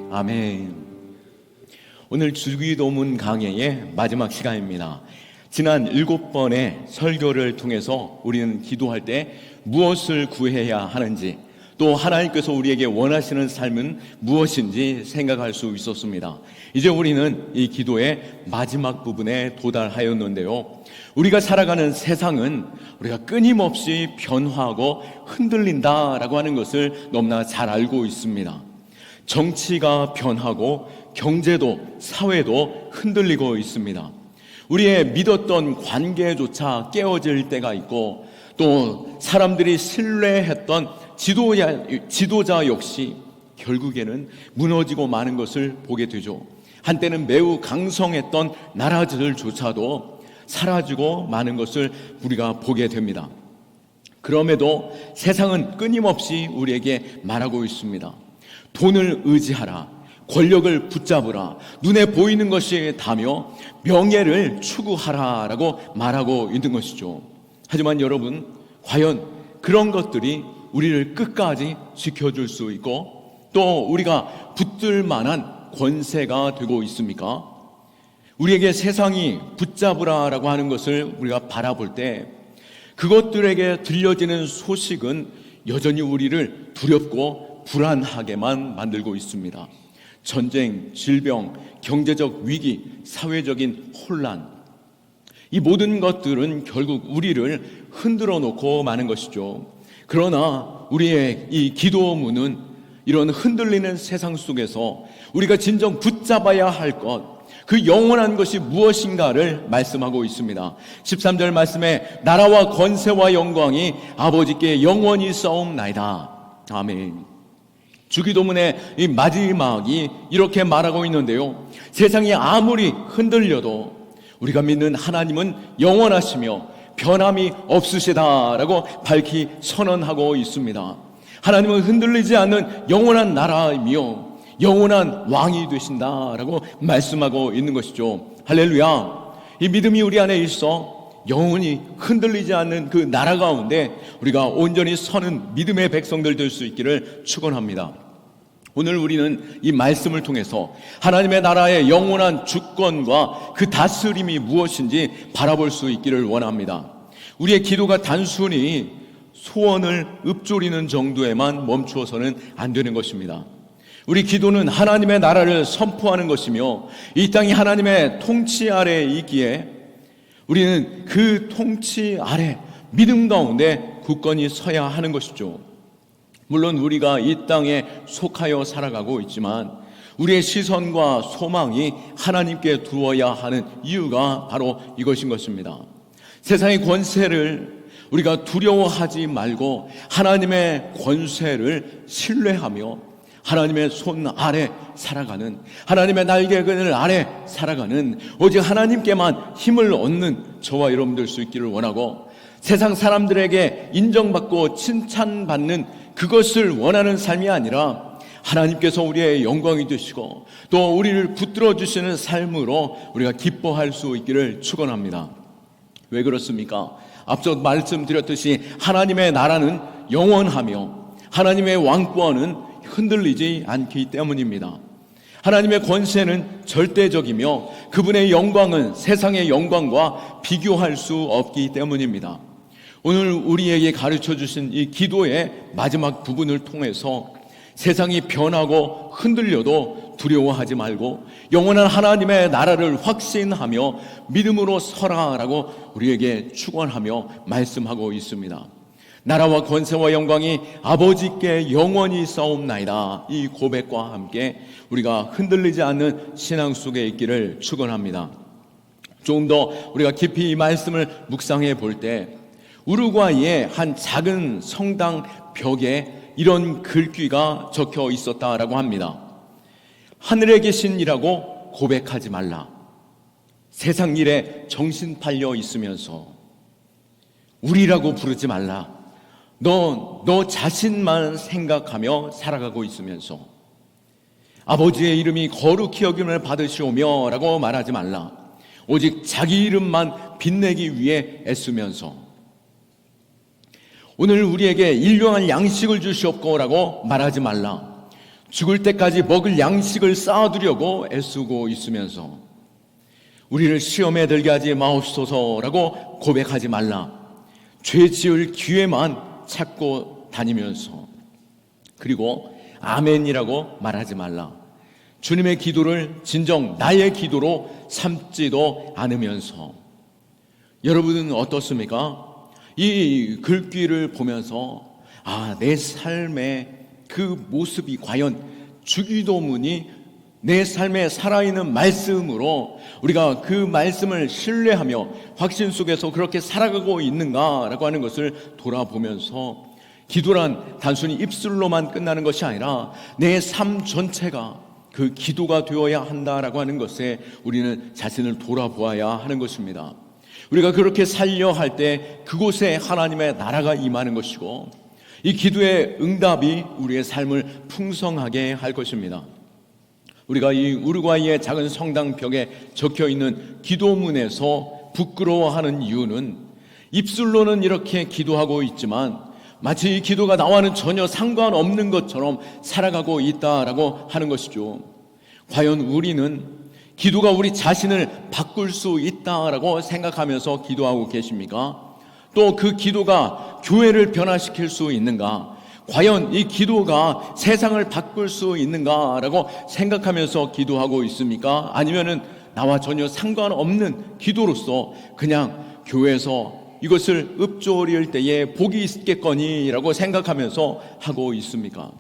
아멘. 오늘 주기도문 강해의 마지막 시간입니다. 지난 7번의 설교를 통해서 우리는 기도할 때 무엇을 구해야 하는지, 또 하나님께서 우리에게 원하시는 삶은 무엇인지 생각할 수 있었습니다. 이제 우리는 이 기도의 마지막 부분에 도달하였는데요, 우리가 살아가는 세상은 우리가 끊임없이 변화하고 흔들린다라고 하는 것을 너무나 잘 알고 있습니다. 정치가 변하고 경제도 사회도 흔들리고 있습니다. 우리의 믿었던 관계조차 깨어질 때가 있고, 또 사람들이 신뢰했던 지도자 역시 결국에는 무너지고 마는 것을 보게 되죠. 한때는 매우 강성했던 나라들조차도 사라지고 마는 것을 우리가 보게 됩니다. 그럼에도 세상은 끊임없이 우리에게 말하고 있습니다. 돈을 의지하라, 권력을 붙잡으라, 눈에 보이는 것이 다며 명예를 추구하라 라고 말하고 있는 것이죠. 하지만 여러분, 과연 그런 것들이 우리를 끝까지 지켜줄 수 있고 또 우리가 붙들 만한 권세가 되고 있습니까? 우리에게 세상이 붙잡으라 라고 하는 것을 우리가 바라볼 때 그것들에게 들려지는 소식은 여전히 우리를 두렵고 불안하게만 만들고 있습니다. 전쟁, 질병, 경제적 위기, 사회적인 혼란, 이 모든 것들은 결국 우리를 흔들어 놓고 마는 것이죠. 그러나 우리의 이 기도문은 이런 흔들리는 세상 속에서 우리가 진정 붙잡아야 할 것, 그 영원한 것이 무엇인가를 말씀하고 있습니다. 13절 말씀에 나라와 권세와 영광이 아버지께 영원히 싸움나이다. 아멘. 주기도문의 이 마지막이 이렇게 말하고 있는데요, 세상이 아무리 흔들려도 우리가 믿는 하나님은 영원하시며 변함이 없으시다라고 밝히 선언하고 있습니다. 하나님은 흔들리지 않는 영원한 나라이며 영원한 왕이 되신다라고 말씀하고 있는 것이죠. 할렐루야. 이 믿음이 우리 안에 있어 영원히 흔들리지 않는 그 나라 가운데 우리가 온전히 서는 믿음의 백성들 될 수 있기를 축원합니다. 오늘 우리는 이 말씀을 통해서 하나님의 나라의 영원한 주권과 그 다스림이 무엇인지 바라볼 수 있기를 원합니다. 우리의 기도가 단순히 소원을 읊조리는 정도에만 멈추어서는 안 되는 것입니다. 우리 기도는 하나님의 나라를 선포하는 것이며 이 땅이 하나님의 통치 아래에 있기에 우리는 그 통치 아래 믿음 가운데 굳건히 서야 하는 것이죠. 물론 우리가 이 땅에 속하여 살아가고 있지만 우리의 시선과 소망이 하나님께 두어야 하는 이유가 바로 이것인 것입니다. 세상의 권세를 우리가 두려워하지 말고 하나님의 권세를 신뢰하며 하나님의 손 아래 살아가는, 하나님의 날개그늘 아래 살아가는, 오직 하나님께만 힘을 얻는 저와 여러분들 수 있기를 원하고, 세상 사람들에게 인정받고 칭찬받는 그것을 원하는 삶이 아니라 하나님께서 우리의 영광이 되시고 또 우리를 붙들어 주시는 삶으로 우리가 기뻐할 수 있기를 축원합니다. 왜 그렇습니까? 앞서 말씀드렸듯이 하나님의 나라는 영원하며 하나님의 왕권은 흔들리지 않기 때문입니다. 하나님의 권세는 절대적이며 그분의 영광은 세상의 영광과 비교할 수 없기 때문입니다. 오늘 우리에게 가르쳐 주신 이 기도의 마지막 부분을 통해서 세상이 변하고 흔들려도 두려워하지 말고 영원한 하나님의 나라를 확신하며 믿음으로 서라라고 우리에게 축원하며 말씀하고 있습니다. 나라와 권세와 영광이 아버지께 영원히 싸움나이다. 이 고백과 함께 우리가 흔들리지 않는 신앙 속에 있기를 축원합니다. 조금 더 우리가 깊이 이 말씀을 묵상해 볼 때 우루과이의 한 작은 성당 벽에 이런 글귀가 적혀 있었다라고 합니다. 하늘에 계신 이라고 고백하지 말라. 세상 일에 정신 팔려 있으면서 우리라고 부르지 말라. 너 자신만 생각하며 살아가고 있으면서 아버지의 이름이 거룩히 여김을 받으시오며 라고 말하지 말라. 오직 자기 이름만 빛내기 위해 애쓰면서 오늘 우리에게 일용할 양식을 주시옵고라고 말하지 말라. 죽을 때까지 먹을 양식을 쌓아두려고 애쓰고 있으면서 우리를 시험에 들게 하지 마옵소서라고 고백하지 말라. 죄 지을 기회만 찾고 다니면서, 그리고 아멘이라고 말하지 말라. 주님의 기도를 진정 나의 기도로 삼지도 않으면서. 여러분은 어떻습니까? 이 글귀를 보면서 내 삶의 그 모습이 과연 주기도문이 내 삶에 살아있는 말씀으로 우리가 그 말씀을 신뢰하며 확신 속에서 그렇게 살아가고 있는가라고 하는 것을 돌아보면서, 기도란 단순히 입술로만 끝나는 것이 아니라 내 삶 전체가 그 기도가 되어야 한다라고 하는 것에 우리는 자신을 돌아보아야 하는 것입니다. 우리가 그렇게 살려 할 때 그곳에 하나님의 나라가 임하는 것이고, 이 기도의 응답이 우리의 삶을 풍성하게 할 것입니다. 우리가 이 우루과이의 작은 성당 벽에 적혀있는 기도문에서 부끄러워하는 이유는, 입술로는 이렇게 기도하고 있지만 마치 이 기도가 나와는 전혀 상관없는 것처럼 살아가고 있다라고 하는 것이죠. 과연 우리는 기도가 우리 자신을 바꿀 수 있다라고 생각하면서 기도하고 계십니까? 또 그 기도가 교회를 변화시킬 수 있는가? 과연 이 기도가 세상을 바꿀 수 있는가라고 생각하면서 기도하고 있습니까? 아니면은 나와 전혀 상관없는 기도로서 그냥 교회에서 이것을 읊조릴 때에 복이 있겠거니라고 생각하면서 하고 있습니까?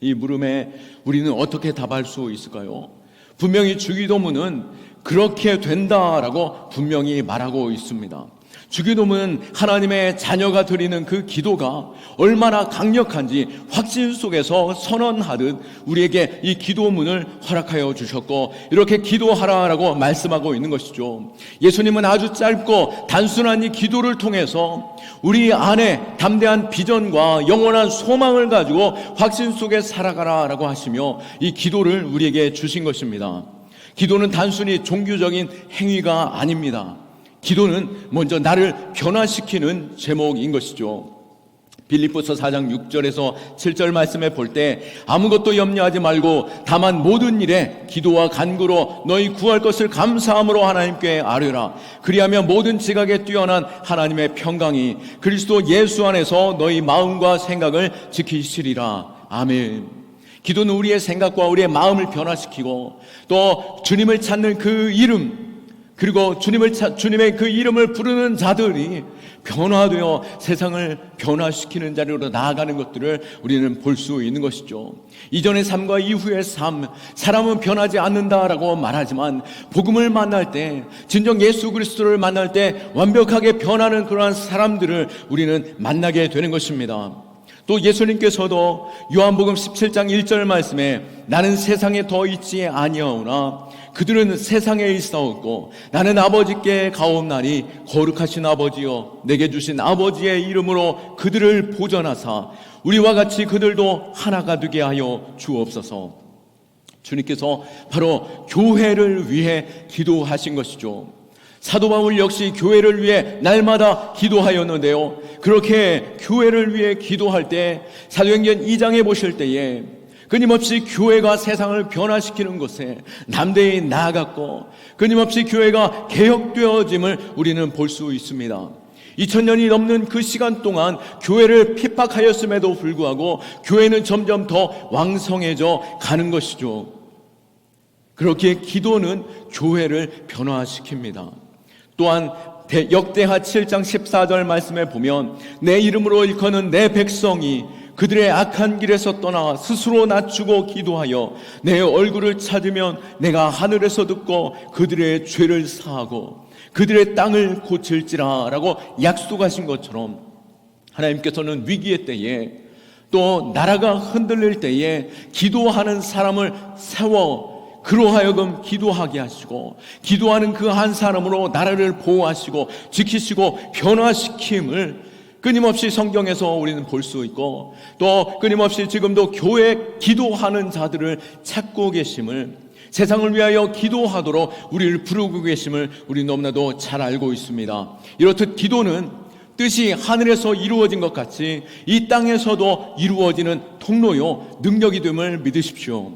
이 물음에 우리는 어떻게 답할 수 있을까요? 분명히 주기도문은 그렇게 된다라고 분명히 말하고 있습니다. 주기도문은 하나님의 자녀가 드리는 그 기도가 얼마나 강력한지 확신 속에서 선언하듯 우리에게 이 기도문을 허락하여 주셨고, 이렇게 기도하라라고 말씀하고 있는 것이죠. 예수님은 아주 짧고 단순한 이 기도를 통해서 우리 안에 담대한 비전과 영원한 소망을 가지고 확신 속에 살아가라라고 하시며 이 기도를 우리에게 주신 것입니다. 기도는 단순히 종교적인 행위가 아닙니다. 기도는 먼저 나를 변화시키는 제목인 것이죠. 빌립보서 4장 6절에서 7절 말씀에 볼 때 아무것도 염려하지 말고 다만 모든 일에 기도와 간구로 너희 구할 것을 감사함으로 하나님께 아뢰라. 그리하면 모든 지각에 뛰어난 하나님의 평강이 그리스도 예수 안에서 너희 마음과 생각을 지키시리라. 아멘. 기도는 우리의 생각과 우리의 마음을 변화시키고, 또 주님을 찾는 그 이름, 그리고 주님의 그 이름을 부르는 자들이 변화되어 세상을 변화시키는 자리로 나아가는 것들을 우리는 볼 수 있는 것이죠. 이전의 삶과 이후의 삶, 사람은 변하지 않는다라고 말하지만 복음을 만날 때, 진정 예수 그리스도를 만날 때 완벽하게 변하는 그러한 사람들을 우리는 만나게 되는 것입니다. 또 예수님께서도 요한복음 17장 1절 말씀에 나는 세상에 더 있지 아니하오나 그들은 세상에 있사옵고 나는 아버지께 가옵나니 거룩하신 아버지여 내게 주신 아버지의 이름으로 그들을 보전하사 우리와 같이 그들도 하나가 되게 하여 주옵소서. 주님께서 바로 교회를 위해 기도하신 것이죠. 사도 바울 역시 교회를 위해 날마다 기도하였는데요, 그렇게 교회를 위해 기도할 때 사도행전 2장에 보실 때에 끊임없이 교회가 세상을 변화시키는 곳에 남대히 나아갔고 끊임없이 교회가 개혁되어짐을 우리는 볼 수 있습니다. 2000년이 넘는 그 시간 동안 교회를 핍박하였음에도 불구하고 교회는 점점 더 왕성해져 가는 것이죠. 그렇게 기도는 교회를 변화시킵니다. 또한 역대하 7장 14절 말씀에 보면 내 이름으로 일컫는 내 백성이 그들의 악한 길에서 떠나 스스로 낮추고 기도하여 내 얼굴을 찾으면 내가 하늘에서 듣고 그들의 죄를 사하고 그들의 땅을 고칠지라 라고 약속하신 것처럼, 하나님께서는 위기의 때에 또 나라가 흔들릴 때에 기도하는 사람을 세워 그로 하여금 기도하게 하시고 기도하는 그 한 사람으로 나라를 보호하시고 지키시고 변화시킴을 끊임없이 성경에서 우리는 볼 수 있고, 또 끊임없이 지금도 교회 기도하는 자들을 찾고 계심을, 세상을 위하여 기도하도록 우리를 부르고 계심을 우리 너무나도 잘 알고 있습니다. 이렇듯 기도는 뜻이 하늘에서 이루어진 것 같이 이 땅에서도 이루어지는 통로요 능력이 됨을 믿으십시오.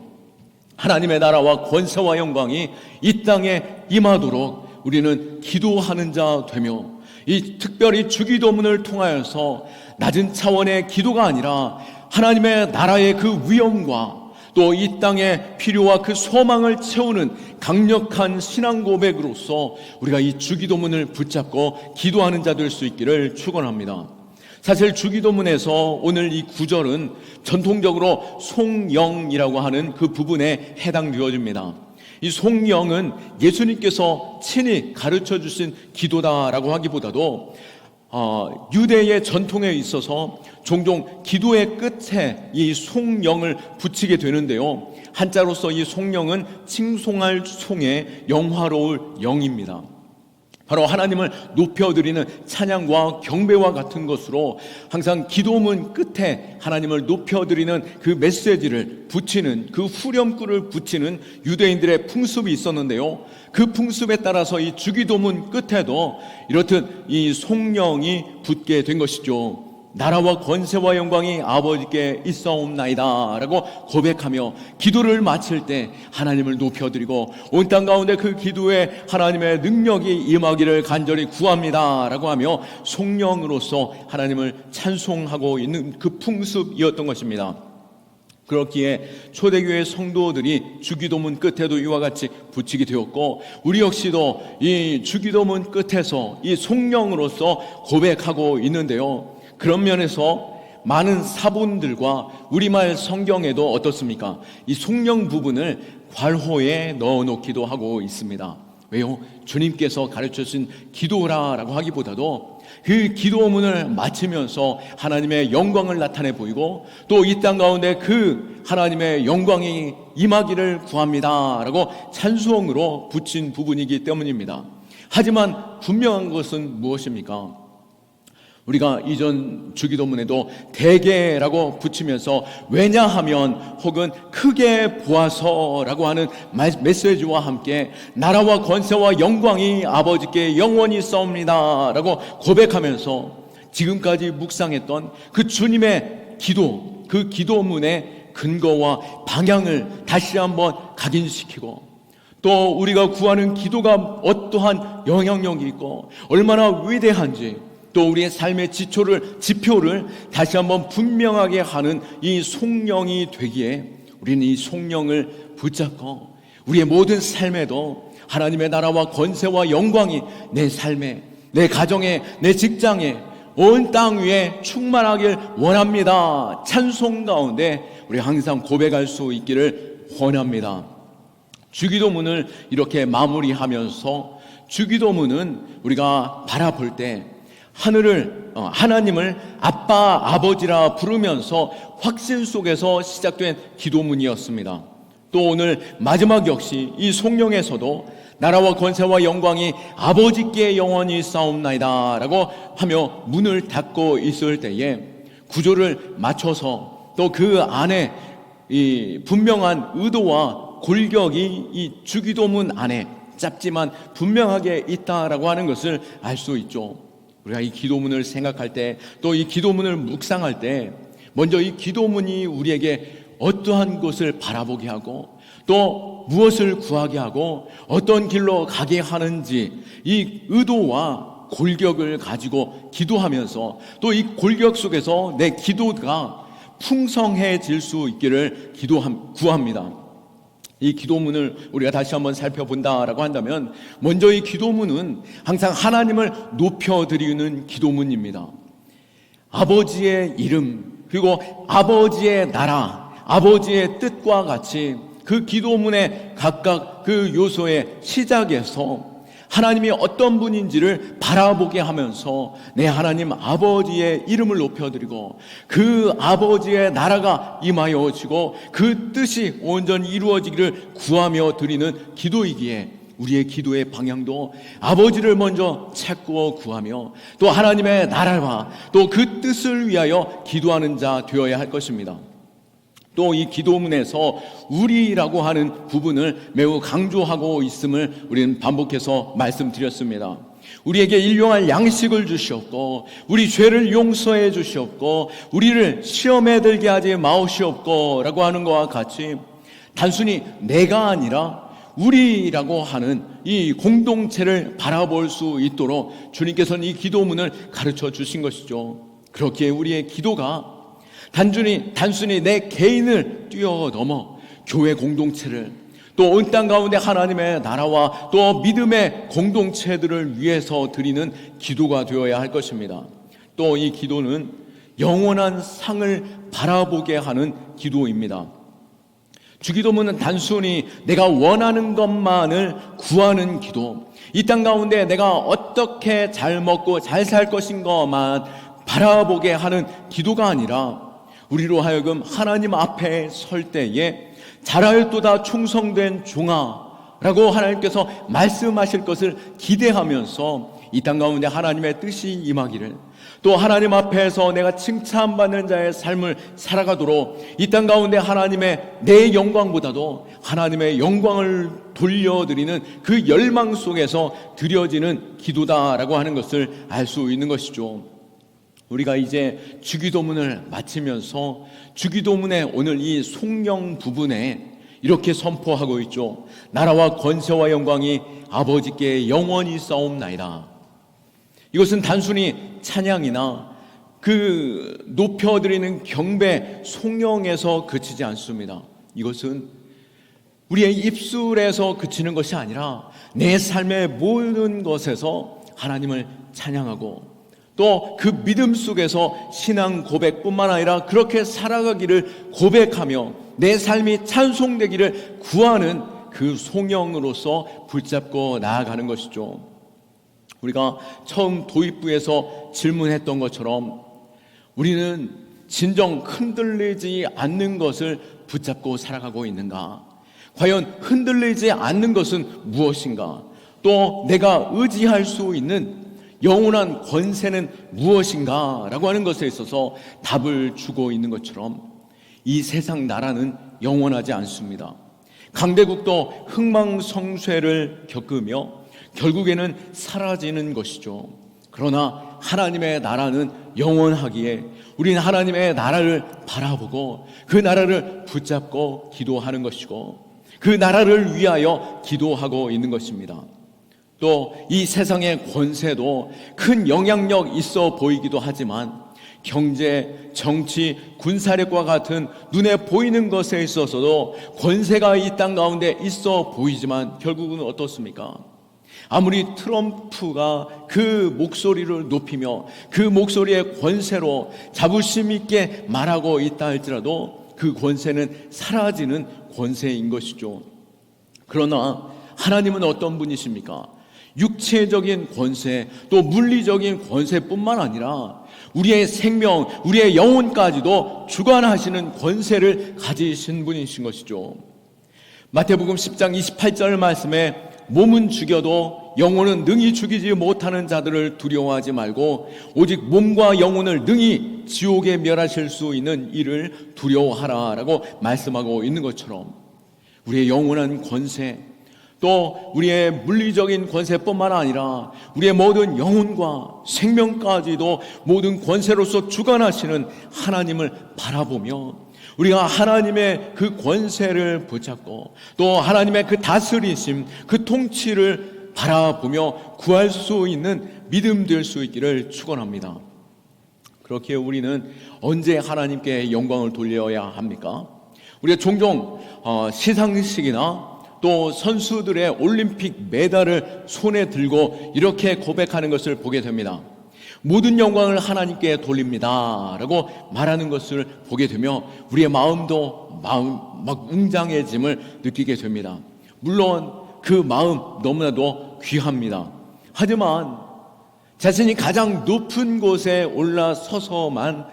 하나님의 나라와 권세와 영광이 이 땅에 임하도록 우리는 기도하는 자 되며, 이 특별히 주기도문을 통하여서 낮은 차원의 기도가 아니라 하나님의 나라의 그 위엄과 또 이 땅의 필요와 그 소망을 채우는 강력한 신앙 고백으로서 우리가 이 주기도문을 붙잡고 기도하는 자 될 수 있기를 축원합니다. 사실 주기도문에서 오늘 이 구절은 전통적으로 송영이라고 하는 그 부분에 해당되어집니다. 이 송영은 예수님께서 친히 가르쳐 주신 기도다라고 하기보다도 유대의 전통에 있어서 종종 기도의 끝에 이 송영을 붙이게 되는데요, 한자로서 이 송영은 칭송할 송의 영화로울 영입니다. 바로 하나님을 높여드리는 찬양과 경배와 같은 것으로 항상 기도문 끝에 하나님을 높여드리는 그 메시지를 붙이는, 그 후렴구를 붙이는 유대인들의 풍습이 있었는데요, 그 풍습에 따라서 이 주기도문 끝에도 이렇듯 이 송영이 붙게 된 것이죠. 나라와 권세와 영광이 아버지께 있사옵나이다 라고 고백하며 기도를 마칠 때 하나님을 높여드리고, 온 땅 가운데 그 기도에 하나님의 능력이 임하기를 간절히 구합니다 라고 하며 송영으로서 하나님을 찬송하고 있는 그 풍습이었던 것입니다. 그렇기에 초대교회 성도들이 주기도문 끝에도 이와 같이 붙이게 되었고, 우리 역시도 이 주기도문 끝에서 이 송영으로서 고백하고 있는데요, 그런 면에서 많은 사본들과 우리말 성경에도 어떻습니까? 이 송영 부분을 괄호에 넣어놓기도 하고 있습니다. 왜요? 주님께서 가르쳐주신 기도라라고 하기보다도 그 기도문을 마치면서 하나님의 영광을 나타내 보이고, 또 이 땅 가운데 그 하나님의 영광이 임하기를 구합니다 라고 찬송으로 붙인 부분이기 때문입니다. 하지만 분명한 것은 무엇입니까? 우리가 이전 주기도문에도 대개라고 붙이면서 왜냐하면 혹은 크게 보아서라고 하는 메시지와 함께 나라와 권세와 영광이 아버지께 영원히 있사옵니다 라고 고백하면서 지금까지 묵상했던 그 주님의 기도, 그 기도문의 근거와 방향을 다시 한번 각인시키고, 또 우리가 구하는 기도가 어떠한 영향력이 있고 얼마나 위대한지, 또 우리의 삶의 지표를 다시 한번 분명하게 하는 이 송영이 되기에 우리는 이 송영을 붙잡고 우리의 모든 삶에도 하나님의 나라와 권세와 영광이 내 삶에, 내 가정에, 내 직장에, 온 땅 위에 충만하길 원합니다. 찬송 가운데 우리 항상 고백할 수 있기를 원합니다. 주기도문을 이렇게 마무리하면서 주기도문은 우리가 바라볼 때 하나님을 아빠, 아버지라 부르면서 확신 속에서 시작된 기도문이었습니다. 또 오늘 마지막 역시 이 송영에서도 나라와 권세와 영광이 아버지께 영원히 있사옵나이다 라고 하며 문을 닫고 있을 때에 구조를 맞춰서 또 그 안에 이 분명한 의도와 골격이 이 주기도문 안에 짧지만 분명하게 있다라고 하는 것을 알 수 있죠. 우리가 이 기도문을 생각할 때, 또 이 기도문을 묵상할 때 먼저 이 기도문이 우리에게 어떠한 것을 바라보게 하고 또 무엇을 구하게 하고 어떤 길로 가게 하는지, 이 의도와 골격을 가지고 기도하면서 또 이 골격 속에서 내 기도가 풍성해질 수 있기를 구합니다. 이 기도문을 우리가 다시 한번 살펴본다라고 한다면 먼저 이 기도문은 항상 하나님을 높여드리는 기도문입니다. 아버지의 이름, 그리고 아버지의 나라, 아버지의 뜻과 같이 그 기도문의 각각 그 요소의 시작에서 하나님이 어떤 분인지를 바라보게 하면서 내 하나님 아버지의 이름을 높여드리고 그 아버지의 나라가 임하여지고 그 뜻이 온전히 이루어지기를 구하며 드리는 기도이기에 우리의 기도의 방향도 아버지를 먼저 찾고 구하며 또 하나님의 나라와 또 그 뜻을 위하여 기도하는 자 되어야 할 것입니다. 또 이 기도문에서 우리라고 하는 부분을 매우 강조하고 있음을 우리는 반복해서 말씀드렸습니다. 우리에게 일용할 양식을 주시옵고 우리 죄를 용서해 주시옵고 우리를 시험에 들게 하지 마옵시옵고 라고 하는 것과 같이 단순히 내가 아니라 우리라고 하는 이 공동체를 바라볼 수 있도록 주님께서는 이 기도문을 가르쳐 주신 것이죠. 그렇기에 우리의 기도가 단순히 내 개인을 뛰어넘어 교회 공동체를 또 온 땅 가운데 하나님의 나라와 또 믿음의 공동체들을 위해서 드리는 기도가 되어야 할 것입니다. 또 이 기도는 영원한 상을 바라보게 하는 기도입니다. 주기도문은 단순히 내가 원하는 것만을 구하는 기도, 이 땅 가운데 내가 어떻게 잘 먹고 잘 살 것인가만 바라보게 하는 기도가 아니라 우리로 하여금 하나님 앞에 설 때에 잘하였도다 충성된 종아 라고 하나님께서 말씀하실 것을 기대하면서 이 땅 가운데 하나님의 뜻이 임하기를, 또 하나님 앞에서 내가 칭찬받는 자의 삶을 살아가도록 이 땅 가운데 하나님의 내 영광보다도 하나님의 영광을 돌려드리는 그 열망 속에서 드려지는 기도다라고 하는 것을 알 수 있는 것이죠. 우리가 이제 주기도문을 마치면서 주기도문의 오늘 이 송영 부분에 이렇게 선포하고 있죠. 나라와 권세와 영광이 아버지께 영원히 싸움나이다. 이것은 단순히 찬양이나 그 높여드리는 경배 송영에서 그치지 않습니다. 이것은 우리의 입술에서 그치는 것이 아니라 내 삶의 모든 것에서 하나님을 찬양하고 또 그 믿음 속에서 신앙 고백뿐만 아니라 그렇게 살아가기를 고백하며 내 삶이 찬송되기를 구하는 그 송영으로서 붙잡고 나아가는 것이죠. 우리가 처음 도입부에서 질문했던 것처럼 우리는 진정 흔들리지 않는 것을 붙잡고 살아가고 있는가? 과연 흔들리지 않는 것은 무엇인가? 또 내가 의지할 수 있는 영원한 권세는 무엇인가? 라고 하는 것에 있어서 답을 주고 있는 것처럼 이 세상 나라는 영원하지 않습니다. 강대국도 흥망성쇠를 겪으며 결국에는 사라지는 것이죠. 그러나 하나님의 나라는 영원하기에 우리는 하나님의 나라를 바라보고 그 나라를 붙잡고 기도하는 것이고 그 나라를 위하여 기도하고 있는 것입니다. 또 이 세상의 권세도 큰 영향력 있어 보이기도 하지만 경제, 정치, 군사력과 같은 눈에 보이는 것에 있어서도 권세가 이 땅 가운데 있어 보이지만 결국은 어떻습니까? 아무리 트럼프가 그 목소리를 높이며 그 목소리의 권세로 자부심 있게 말하고 있다 할지라도 그 권세는 사라지는 권세인 것이죠. 그러나 하나님은 어떤 분이십니까? 육체적인 권세 또 물리적인 권세뿐만 아니라 우리의 생명, 우리의 영혼까지도 주관하시는 권세를 가지신 분이신 것이죠. 마태복음 10장 28절 말씀에 몸은 죽여도 영혼은 능히 죽이지 못하는 자들을 두려워하지 말고 오직 몸과 영혼을 능히 지옥에 멸하실 수 있는 이를 두려워하라 라고 말씀하고 있는 것처럼 우리의 영원한 권세 또 우리의 물리적인 권세뿐만 아니라 우리의 모든 영혼과 생명까지도 모든 권세로서 주관하시는 하나님을 바라보며 우리가 하나님의 그 권세를 붙잡고 또 하나님의 그 다스리심, 그 통치를 바라보며 구할 수 있는 믿음 될 수 있기를 축원합니다. 그렇게 우리는 언제 하나님께 영광을 돌려야 합니까? 우리가 종종 시상식이나 또 선수들의 올림픽 메달을 손에 들고 이렇게 고백하는 것을 보게 됩니다. 모든 영광을 하나님께 돌립니다 라고 말하는 것을 보게 되며 우리의 마음도 막 웅장해짐을 느끼게 됩니다. 물론 그 마음 너무나도 귀합니다. 하지만 자신이 가장 높은 곳에 올라서서만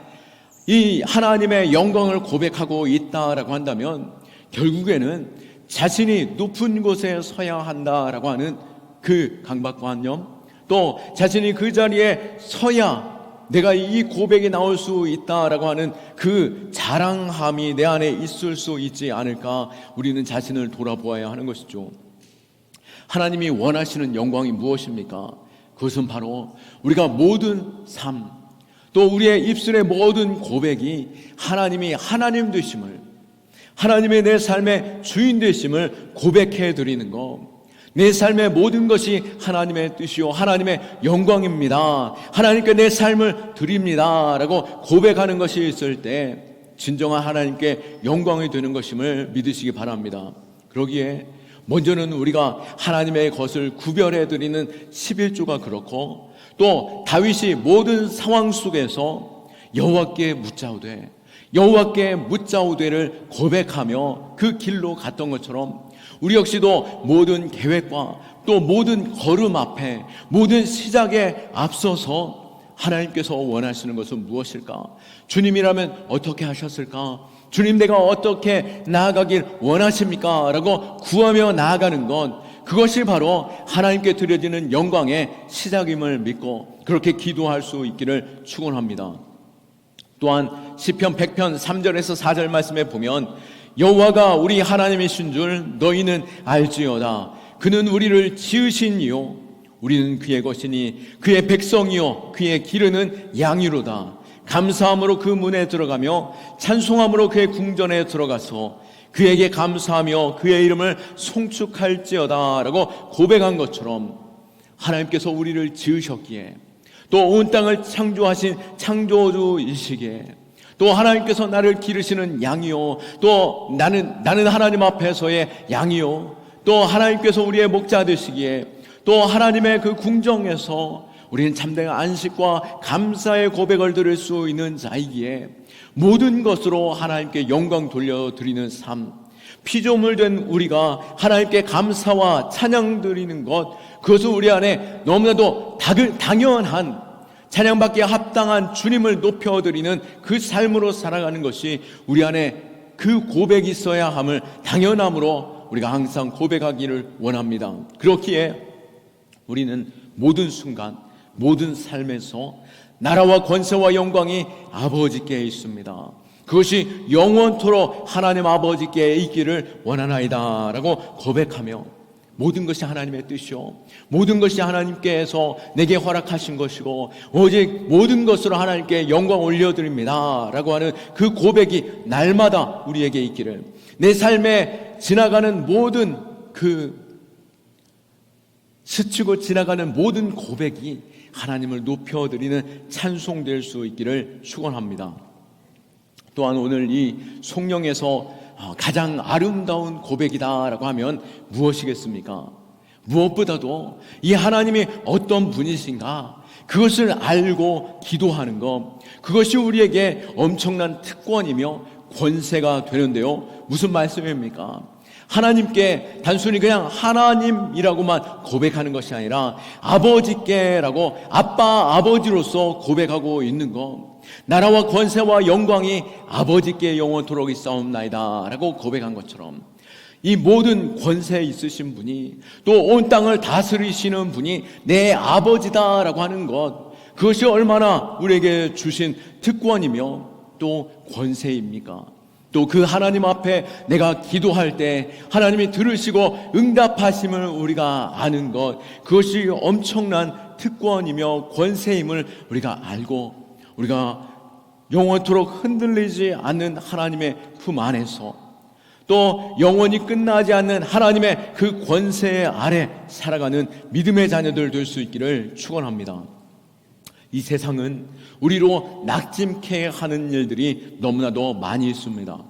이 하나님의 영광을 고백하고 있다라고 한다면 결국에는 자신이 높은 곳에 서야 한다라고 하는 그 강박관념, 또 자신이 그 자리에 서야 내가 이 고백이 나올 수 있다라고 하는 그 자랑함이 내 안에 있을 수 있지 않을까 우리는 자신을 돌아보아야 하는 것이죠. 하나님이 원하시는 영광이 무엇입니까? 그것은 바로 우리가 모든 삶, 또 우리의 입술의 모든 고백이 하나님이 하나님 되심을, 하나님의 내 삶의 주인 되심을 고백해 드리는 것, 내 삶의 모든 것이 하나님의 뜻이요 하나님의 영광입니다, 하나님께 내 삶을 드립니다 라고 고백하는 것이 있을 때 진정한 하나님께 영광이 되는 것임을 믿으시기 바랍니다. 그러기에 먼저는 우리가 하나님의 것을 구별해 드리는 11조가 그렇고, 또 다윗이 모든 상황 속에서 여호와께 묻자오되를 고백하며 그 길로 갔던 것처럼 우리 역시도 모든 계획과 또 모든 걸음 앞에, 모든 시작에 앞서서 하나님께서 원하시는 것은 무엇일까? 주님이라면 어떻게 하셨을까? 주님, 내가 어떻게 나아가길 원하십니까? 라고 구하며 나아가는 것, 그것이 바로 하나님께 드려지는 영광의 시작임을 믿고 그렇게 기도할 수 있기를 축원합니다. 또한 시편 100편 3절에서 4절 말씀에 보면 여호와가 우리 하나님이신 줄 너희는 알지어다. 그는 우리를 지으신 이요 우리는 그의 것이니 그의 백성이요 그의 기르는 양이로다. 감사함으로 그 문에 들어가며 찬송함으로 그의 궁전에 들어가서 그에게 감사하며 그의 이름을 송축할지어다 라고 고백한 것처럼 하나님께서 우리를 지으셨기에, 또 온 땅을 창조하신 창조주이시기에, 또 하나님께서 나를 기르시는 양이요, 또 나는 하나님 앞에서의 양이요, 또 하나님께서 우리의 목자 되시기에, 또 하나님의 그 궁정에서 우리는 참된 안식과 감사의 고백을 드릴 수 있는 자이기에 모든 것으로 하나님께 영광 돌려드리는 삶, 피조물 된 우리가 하나님께 감사와 찬양 드리는 것, 그것은 우리 안에 너무나도 당연한, 찬양받기에 합당한 주님을 높여드리는 그 삶으로 살아가는 것이 우리 안에 그 고백이 있어야 함을 당연함으로 우리가 항상 고백하기를 원합니다. 그렇기에 우리는 모든 순간, 모든 삶에서 나라와 권세와 영광이 아버지께 있습니다. 그것이 영원토록 하나님 아버지께 있기를 원하나이다 라고 고백하며, 모든 것이 하나님의 뜻이요 모든 것이 하나님께서 내게 허락하신 것이고 오직 모든 것으로 하나님께 영광 올려드립니다 라고 하는 그 고백이 날마다 우리에게 있기를, 내 삶에 지나가는 모든 스치고 지나가는 모든 고백이 하나님을 높여드리는 찬송될 수 있기를 축원합니다. 또한 오늘 이 성령에서 가장 아름다운 고백이다라고 하면 무엇이겠습니까? 무엇보다도 이 하나님이 어떤 분이신가, 그것을 알고 기도하는 것, 그것이 우리에게 엄청난 특권이며 권세가 되는데요, 무슨 말씀입니까? 하나님께 단순히 그냥 하나님이라고만 고백하는 것이 아니라 아버지께라고, 아버지로서 고백하고 있는 것, 나라와 권세와 영광이 아버지께 영원토록 있사옵나이다 라고 고백한 것처럼, 이 모든 권세 있으신 분이, 또 온 땅을 다스리시는 분이 내 아버지다라고 하는 것, 그것이 얼마나 우리에게 주신 특권이며 또 권세입니까? 또 그 하나님 앞에 내가 기도할 때 하나님이 들으시고 응답하심을 우리가 아는 것, 그것이 엄청난 특권이며 권세임을 우리가 알고, 우리가 영원토록 흔들리지 않는 하나님의 품 안에서, 또 영원히 끝나지 않는 하나님의 그 권세 아래 살아가는 믿음의 자녀들 될 수 있기를 축원합니다. 이 세상은 우리로 낙심케 하는 일들이 너무나도 많이 있습니다.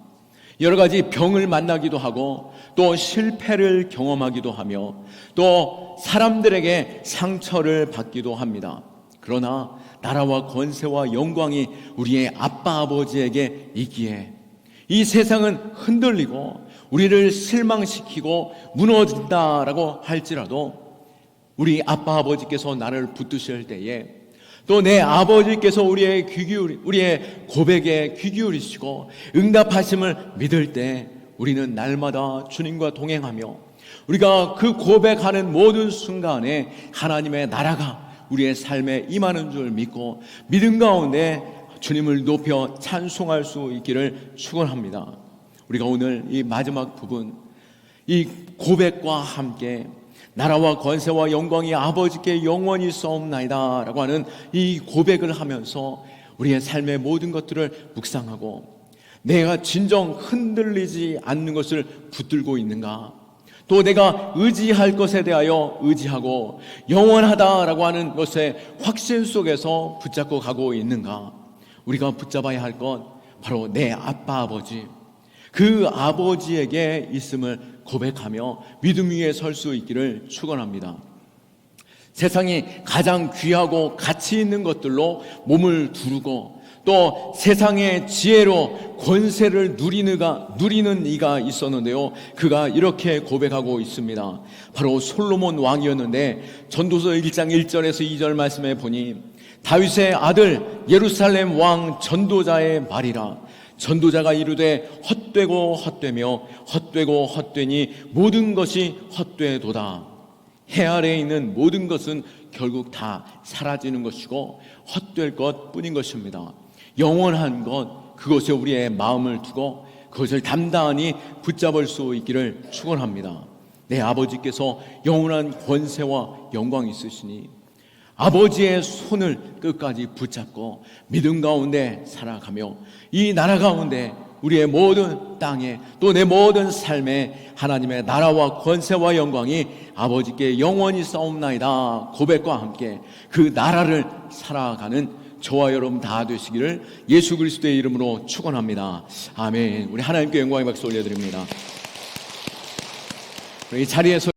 여러 가지 병을 만나기도 하고, 또 실패를 경험하기도 하며, 또 사람들에게 상처를 받기도 합니다. 그러나 나라와 권세와 영광이 우리의 아빠 아버지에게 있기에 이 세상은 흔들리고 우리를 실망시키고 무너진다라고 할지라도 우리 아빠 아버지께서 나를 붙드실 때에, 또 내 아버지께서 우리의 고백에 귀 기울이시고 응답하심을 믿을 때 우리는 날마다 주님과 동행하며, 우리가 그 고백하는 모든 순간에 하나님의 나라가 우리의 삶에 임하는 줄 믿고 믿음 가운데 주님을 높여 찬송할 수 있기를 축원합니다. 우리가 오늘 이 마지막 부분, 이 고백과 함께 나라와 권세와 영광이 아버지께 영원히 있사옵나이다 라고 하는 이 고백을 하면서 우리의 삶의 모든 것들을 묵상하고 내가 진정 흔들리지 않는 것을 붙들고 있는가, 또 내가 의지할 것에 대하여 의지하고 영원하다라고 하는 것의 확신 속에서 붙잡고 가고 있는가. 우리가 붙잡아야 할 것 바로 내 아빠 아버지, 그 아버지에게 있음을 고백하며 믿음 위에 설 수 있기를 축원합니다. 세상이 가장 귀하고 가치 있는 것들로 몸을 두르고 또 세상의 지혜로 권세를 누리는 이가 있었는데요, 그가 이렇게 고백하고 있습니다. 바로 솔로몬 왕이었는데 전도서 1장 1절에서 2절 말씀에 보니 다윗의 아들 예루살렘 왕 전도자의 말이라. 전도자가 이르되 헛되고 헛되며 헛되고 헛되니 모든 것이 헛되도다. 해 아래에 있는 모든 것은 결국 다 사라지는 것이고 헛될 것 뿐인 것입니다. 영원한 것, 그것에 우리의 마음을 두고 그것을 담대히 붙잡을 수 있기를 축원합니다. 내 아버지께서 영원한 권세와 영광이 있으시니 아버지의 손을 끝까지 붙잡고 믿음 가운데 살아가며 이 나라 가운데 우리의 모든 땅에 또 내 모든 삶에 하나님의 나라와 권세와 영광이 아버지께 영원히 있사옵나이다 고백과 함께 그 나라를 살아가는 저와 여러분 다 되시기를 예수 그리스도의 이름으로 축원합니다. 아멘. 우리 하나님께 영광의 박수 올려드립니다. 우리 자리에서